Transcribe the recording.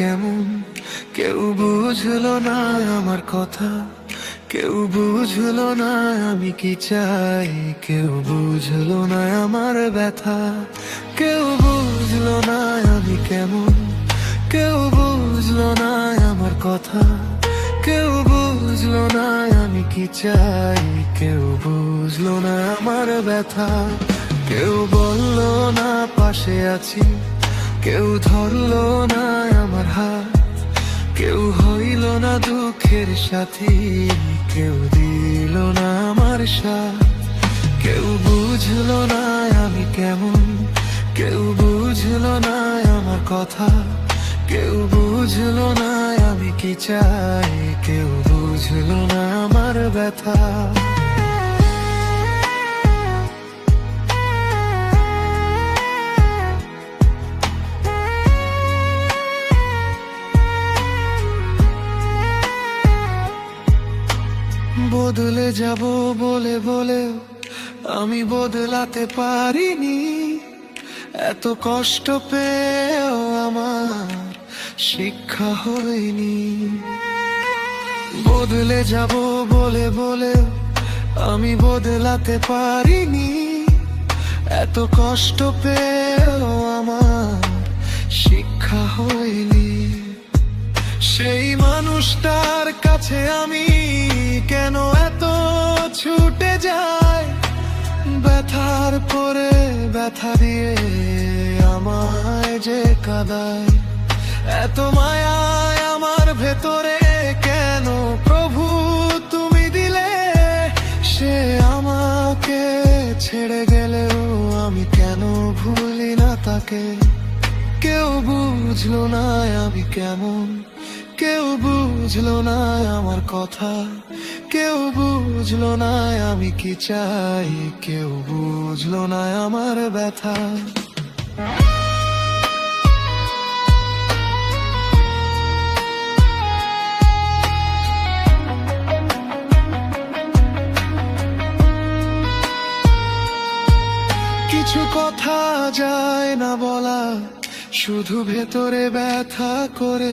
কেমন, কেউ বুঝলো না আমার কথা, কেউ বুঝলো না আমি কি চাই, কেউ বুঝলো না আমার ব্যথা, কেউ বুঝলো না আমি কেমন, কেউ বুঝলো না আমার কথা, কেউ বুঝলো না আমি কি চাই, কেউ বুঝলো না আমার ব্যথা। কেউ বললো না পাশে আছি, কেউ ধরলো না আমার হাত, কেউ হইল না দুঃখের সাথী, কেউ দিল না আমার সাথ। কেউ বুঝলো না আমি কেমন, কেউ বুঝলো না আমার কথা, কেউ বুঝলো না আমি কি চাই, কেউ বুঝলো না আমার ব্যথা। বদলে যাব বলে বলে আমি বদলাতে পারিনি, এত কষ্ট পেয়েও আমার শিক্ষা হয়নি। বদলে যাব বলে বলে আমি বদলাতে পারিনি, এত কষ্ট পেয়েও আমার শিক্ষা হয়নি। সেই মানুষটার কাছে আমি কেন এত ছুটে যাই, ব্যথার পরে ব্যথা দিয়ে আমায় যে কাঁদায়। এত মায়া আমার ভেতরে কেন প্রভু তুমি দিলে, সে আমাকে ছেড়ে গেলেও আমি কেন ভুলি না তাকে। কেউ বুঝলো না আমি কেমন, কেউ বুঝলো না আমার কথা, কেউ বুঝলো না আমি কি চাই, কেউ বুঝলো না আমার ব্যথা। কিছু কথা যায় না বলা, শুধু ভেতরে ব্যথা করে।